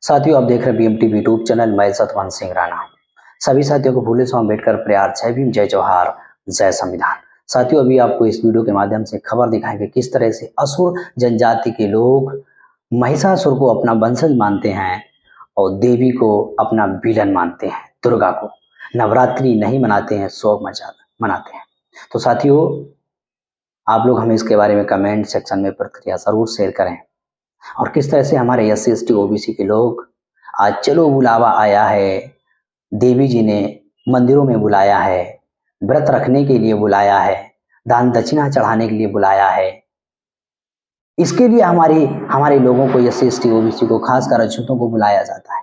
साथियों, आप देख रहे हैं बीएमटी यूट्यूब चैनल। मैं सतवंत सिंह राणा। सभी साथियों को भूले सो अम्बेडकर प्यार, जय भीम, जय जवाहर, जय संविधान। साथियों, अभी आपको इस वीडियो के माध्यम से खबर दिखाएंगे किस तरह से असुर जनजाति के लोग महिषासुर को अपना वंशज मानते हैं और देवी को अपना विलन मानते हैं। दुर्गा को नवरात्रि नहीं मनाते हैं, शोक मनाते हैं। तो साथियों, आप लोग हमें इसके बारे में कमेंट सेक्शन में प्रतिक्रिया जरूर शेयर करें। और किस तरह से हमारे SC ST OBC के लोग आज चलो बुलावा आया है, देवी जी ने मंदिरों में बुलाया है, व्रत रखने के लिए बुलाया है, दान दक्षिणा चढ़ाने के लिए बुलाया है। इसके लिए हमारे लोगों को SC ST OBC को, खासकर अछूतों को बुलाया जाता है।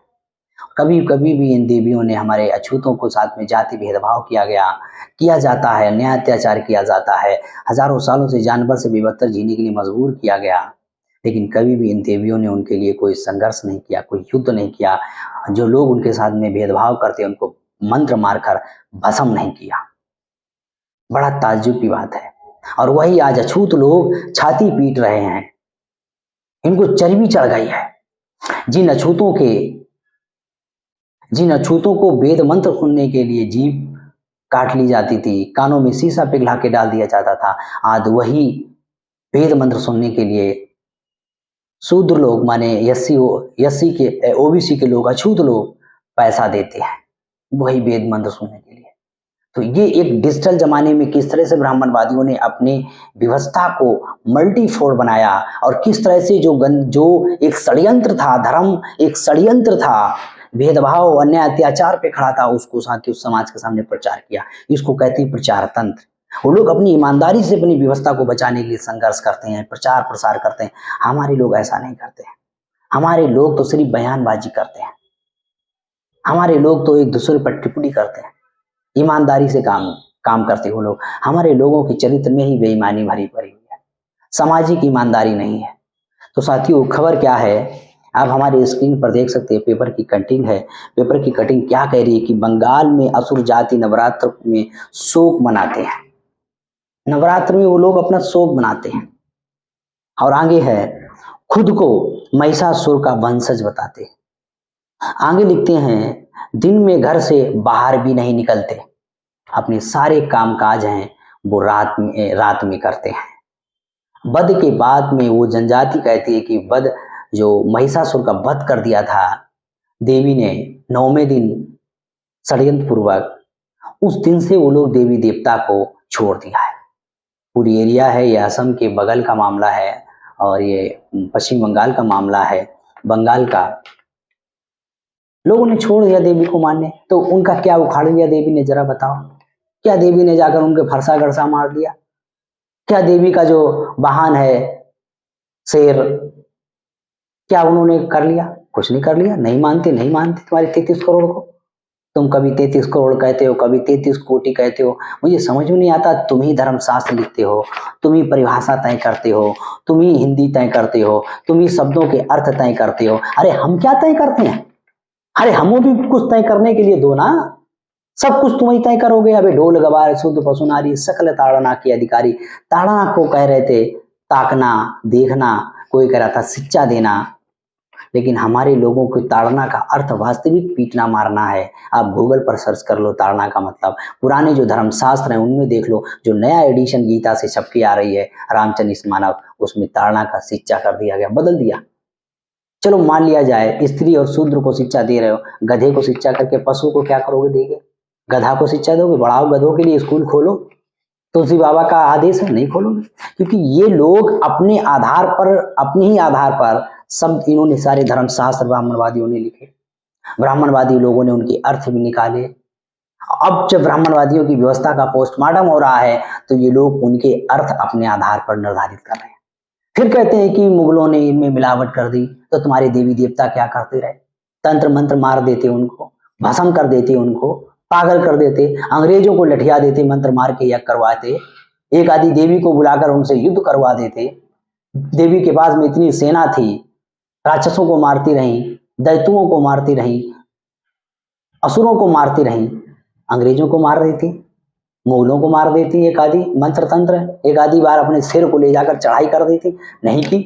कभी कभी भी इन देवियों ने हमारे अछूतों को साथ में जाति भेदभाव किया जाता है, अन्याय अत्याचार किया जाता है। हजारों सालों से जानवर से भी बदतर जीने के लिए मजबूर किया गया, लेकिन कभी भी इन देवियों ने उनके लिए कोई संघर्ष नहीं किया, कोई युद्ध नहीं किया। जो लोग उनके साथ में भेदभाव करते उनको मंत्र मारकर भस्म नहीं किया। बड़ा ताज्जुब की बात है। और वही आज अछूत लोग छाती पीट रहे हैं, इनको चर्बी चढ़ गई है। जिन अछूतों को वेद मंत्र सुनने के लिए जीभ काट ली जाती थी, कानों में शीशा पिघला के डाल दिया जाता था, आज वही वेद मंत्र सुनने के लिए शूद्र लोग, माने SC के OBC के लोग, अछूत लोग पैसा देते हैं वही वेद मंत्र सुनने के लिए। तो ये एक डिजिटल जमाने में किस तरह से ब्राह्मणवादियों ने अपनी व्यवस्था को मल्टीफोर बनाया, और किस तरह से जो एक षड्यंत्र था, धर्म एक षड्यंत्र था, भेदभाव अन्याय अत्याचार पे खड़ा था, उसको साथियों समाज के सामने प्रचार किया। इसको कहते हैं प्रचार तंत्र। वो लोग अपनी ईमानदारी से अपनी व्यवस्था को बचाने के लिए संघर्ष करते हैं, प्रचार प्रसार करते हैं। हमारे लोग ऐसा नहीं करते हैं। हमारे लोग तो सिर्फ बयानबाजी करते हैं। हमारे लोग तो एक दूसरे पर टिप्पणी करते हैं, ईमानदारी से काम करते हो लोग। हमारे लोगों के चरित्र में ही बेईमानी भरी पड़ी हुई है, सामाजिक ईमानदारी नहीं है। तो साथियों, खबर क्या है आप हमारे स्क्रीन पर देख सकते हैं। पेपर की कटिंग है। पेपर की कटिंग क्या कह रही है कि बंगाल में असुर जाति नवरात्र में शोक मनाते हैं। नवरात्र में वो लोग अपना शोक मनाते हैं। और आगे है, खुद को महिषासुर का वंशज बताते हैं। आगे लिखते हैं, दिन में घर से बाहर भी नहीं निकलते, अपने सारे कामकाज हैं वो रात में करते हैं। वध के बाद में वो जनजाति कहती है कि वध जो महिषासुर का वध कर दिया था देवी ने 9वें दिन षड्यंत्र पूर्वक, उस दिन से वो लोग देवी देवता को छोड़ दिया है। पूरी एरिया है, ये असम के बगल का मामला है और ये पश्चिम बंगाल का मामला है। बंगाल का लोगों ने छोड़ दिया देवी को मानने। तो उनका क्या उखाड़ लिया देवी ने, जरा बताओ। क्या देवी ने जाकर उनके फरसा गरसा मार दिया? क्या देवी का जो वाहन है शेर, क्या उन्होंने कर लिया? कुछ नहीं कर लिया। नहीं मानते तुम्हारे 33 करोड़ को। तुम कभी 33 करोड़ कहते हो, कभी 33 कोटि कहते हो। मुझे समझ में नहीं आता। तुम ही धर्मशास्त्र लिखते हो, तुम ही परिभाषा तय करते हो, तुम ही हिंदी तय करते हो, तुम ही शब्दों के अर्थ तय करते हो। अरे हम क्या तय करते हैं? अरे हमें भी कुछ तय करने के लिए दो ना। सब कुछ तुम ही तय करोगे। अबे ढोल गवार शुद्ध पशु नारी सकल ताड़ना के अधिकारी। ताड़ना को कह रहे थे ताकना, देखना, कोई कह रहा था शिक्षा देना। लेकिन हमारे लोगों को ताड़ना का अर्थ वास्तविक पीटना मारना है। आप गूगल पर सर्च कर लो ताड़ना का मतलब। पुराने जो धर्मशास्त्र हैं उनमें देख लो, जो नया एडिशन गीता से छप के आ रही है रामचरित मानव, उसमें ताड़ना का शिक्षा कर दिया गया, बदल दिया। चलो मान लिया जाए स्त्री और शूद्र को शिक्षा दे रहे हो, गधे को शिक्षा करके पशु को क्या करोगे? देगे गधा को शिक्षा दोगे? बढ़ाओ, गधों के लिए स्कूल खोलो। तुलसी बाबा का आदेश है, नहीं खोलोगे। क्योंकि ये लोग अपने आधार पर, अपने ही आधार पर सब इन्होंने सारे धर्मशास्त्र ब्राह्मणवादियों ने लिखे। ब्राह्मणवादी लोगों ने उनके अर्थ भी निकाले। अब जब ब्राह्मणवादियों की व्यवस्था का पोस्टमार्टम हो रहा है तो ये लोग उनके अर्थ अपने आधार पर निर्धारित कर रहे हैं। फिर कहते हैं कि मुगलों ने इनमें मिलावट कर दी, तो तुम्हारे देवी देवता क्या करते रहे? तंत्र मंत्र मार देते, उनको भस्म कर देते, उनको पागल कर देते, अंग्रेजों को लठिया देते, मंत्र मार के यज्ञ करवाते, एक आदि देवी को बुलाकर उनसे युद्ध करवा देते। देवी के पास में इतनी सेना थी, राक्षसों को मारती रही, दैत्यों को मारती रही, असुरों को मारती रही, अंग्रेजों को मार रही थी, मुगलों को मार देती, एक आदि मंत्र तंत्र, एक आदि बार अपने सिर को ले जाकर चढ़ाई कर देती, नहीं की।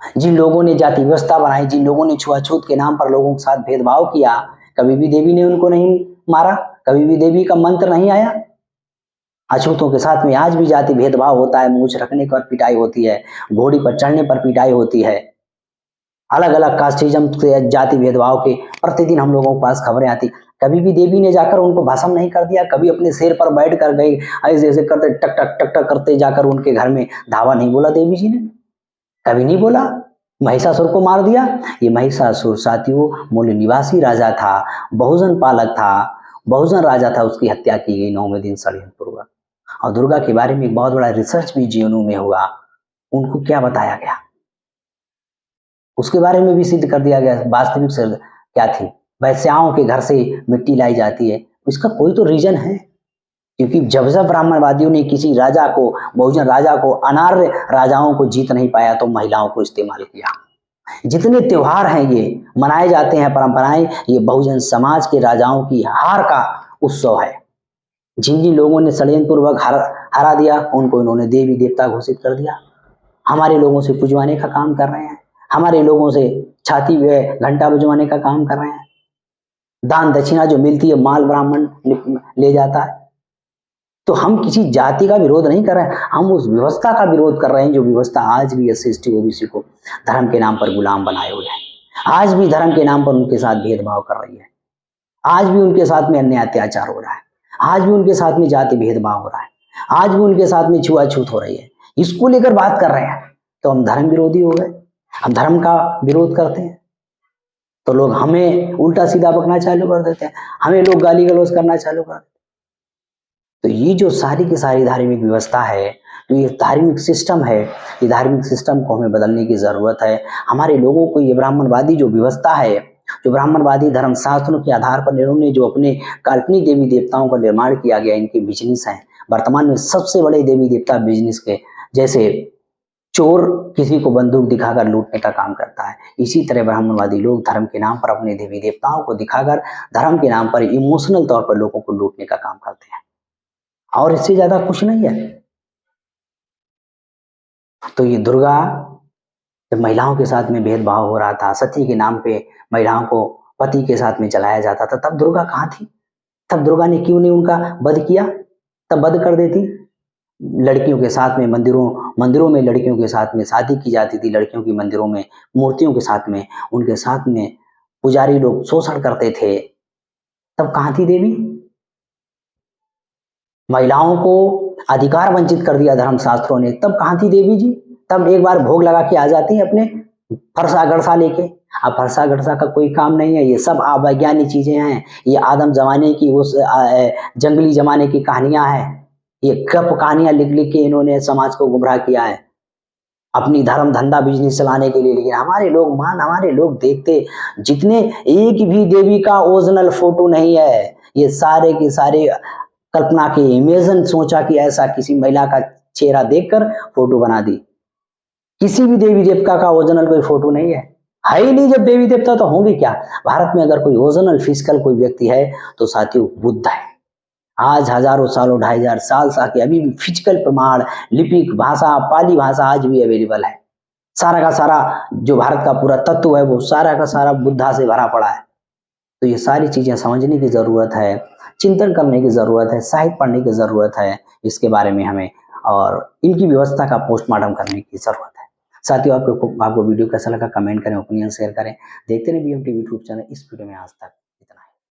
जिन लोगों ने जाति व्यवस्था बनाई, जिन लोगों ने छुआछूत के नाम पर लोगों के साथ भेदभाव किया, कभी भी देवी ने उनको नहीं मारा, कभी भी देवी का मंत्र नहीं आया। अछूतों के साथ में आज भी जाति भेदभाव होता है, मूंछ रखने पर पिटाई होती है, घोड़ी पर चढ़ने पर पिटाई होती है। अलग अलग कास्टिज्म से जाति भेदभाव के प्रतिदिन हम लोगों के पास खबरें आती। कभी भी देवी ने जाकर उनको भस्म नहीं कर दिया, कभी अपने सिर पर बैठ कर गई ऐसे ऐसे करते टक टक टक टक करते जाकर उनके घर में धावा नहीं बोला देवी जी ने, कभी नहीं बोला। महिषासुर को मार दिया। ये महिषासुर साथियों मूल निवासी राजा था, बहुजन पालक था, बहुजन राजा था, उसकी हत्या की गई 9वें दिन षड्यंत्रपूर्वक। और दुर्गा के बारे में एक बहुत बड़ा रिसर्च भी जेएनयू में हुआ। उनको क्या बताया गया उसके बारे में भी सिद्ध कर दिया गया। वास्तविक से क्या थी, वैश्याओं के घर से मिट्टी लाई जाती है, इसका कोई तो रीजन है। क्योंकि जब जब ब्राह्मणवादियों ने किसी राजा को, बहुजन राजा को, अनार्य राजाओं को जीत नहीं पाया तो महिलाओं को इस्तेमाल किया। जितने त्योहार हैं ये मनाए जाते हैं, परंपराएं, ये बहुजन समाज के राजाओं की हार का उत्सव है। जिन जिन लोगों ने षड्यंत्र पूर्वक हरा दिया उनको इन्होंने देवी देवता घोषित कर दिया। हमारे लोगों से पुजवाने का काम कर रहे हैं, हमारे लोगों से छाती में घंटा बजवाने का काम कर रहे हैं। दान दक्षिणा जो मिलती है माल ब्राह्मण ले जाता है। तो हम किसी जाति का विरोध नहीं कर रहे हैं, हम उस व्यवस्था का विरोध कर रहे हैं जो व्यवस्था आज भी एससी एसटी ओबीसी को धर्म के नाम पर गुलाम बनाए हुए है, आज भी धर्म के नाम पर उनके साथ भेदभाव कर रही है, आज भी उनके साथ में अन्याय अत्याचार हो रहा है, आज भी उनके साथ में जाति भेदभाव हो रहा है, आज भी उनके साथ में छुआछूत हो रही है। इसको लेकर बात कर रहे हैं तो हम धर्म विरोधी हो गए, हम धर्म का विरोध करते हैं तो लोग हमें उल्टा सीधा बकना चालू कर देते हैं, हमें लोग गाली गलौज करना चालू कर देते हैं। तो ये जो सारी की सारी धार्मिक व्यवस्था है, तो ये धार्मिक सिस्टम है, ये धार्मिक सिस्टम को हमें बदलने की जरूरत है। हमारे लोगों को ये ब्राह्मणवादी जो व्यवस्था है, जो ब्राह्मणवादी धर्म शास्त्रों के आधार पर इन्होंने जो अपने काल्पनिक देवी देवताओं का निर्माण किया गया, इनके बिजनेस हैं। वर्तमान में सबसे बड़े देवी देवता बिजनेस के, जैसे चोर किसी को बंदूक दिखाकर लूटने का काम करता है, इसी तरह ब्राह्मणवादी लोग धर्म के नाम पर अपने देवी देवताओं को दिखाकर धर्म के नाम पर इमोशनल तौर पर लोगों को लूटने का काम करते हैं, और इससे ज्यादा कुछ नहीं है। तो ये दुर्गा, जब महिलाओं के साथ में भेदभाव हो रहा था, सती के नाम पे महिलाओं को पति के साथ में चलाया जाता था, तब दुर्गा कहाँ थी? तब दुर्गा ने क्यों नहीं उनका वध किया? तब वध कर देती। लड़कियों के साथ में मंदिरों में लड़कियों के साथ में शादी की जाती थी, लड़कियों की मंदिरों में मूर्तियों के साथ में, उनके साथ में पुजारी लोग शोषण करते थे, तब कहाँ थी देवी? महिलाओं को अधिकार वंचित कर दिया धर्मशास्त्रों ने, तब कहाँ थी देवी जी? तब एक बार भोग लगा के आ जाती है अपने फरसा गड़सा लेके। अब फरसा गड़सा का कोई काम नहीं है, ये सब अवैज्ञानिक चीजें हैं, ये आदम जमाने की, उस जंगली जमाने की कहानियां हैं, ये गप कहानियां लिख लिख के इन्होंने समाज को गुमराह किया है अपनी धर्म धंधा बिजनेस चलाने के लिए। लेकिन हमारे लोग देखते, जितने एक भी देवी का ओरिजिनल फोटो नहीं है, ये सारे के सारे कल्पना के इमेजिन सोचा कि ऐसा किसी महिला का चेहरा देखकर फोटो बना दी। किसी भी देवी देवता का ओरिजिनल कोई फोटो नहीं है ही नहीं। जब देवी देवता तो होंगे क्या? भारत में अगर कोई ओरिजिनल फिजिकल कोई व्यक्ति है तो साथियों बुद्ध है। आज हजारों सालों 2500 साल के अभी भी फिजिकल प्रमाण, लिपिक भाषा, पाली भाषा आज भी अवेलेबल है। सारा का सारा जो भारत का पूरा तत्व है वो सारा का सारा बुद्धा से भरा पड़ा है। तो ये सारी चीजें समझने की जरूरत है, चिंतन करने की जरूरत है, साहित्य पढ़ने की जरूरत है इसके बारे में हमें, और इनकी व्यवस्था का पोस्टमार्टम करने की जरूरत है। साथियों, आपको वीडियो कैसा लगा कमेंट करें, ओपिनियन शेयर करें। देखते रहिए बीएम टीवी यूट्यूब चैनल। इस वीडियो में आज तक।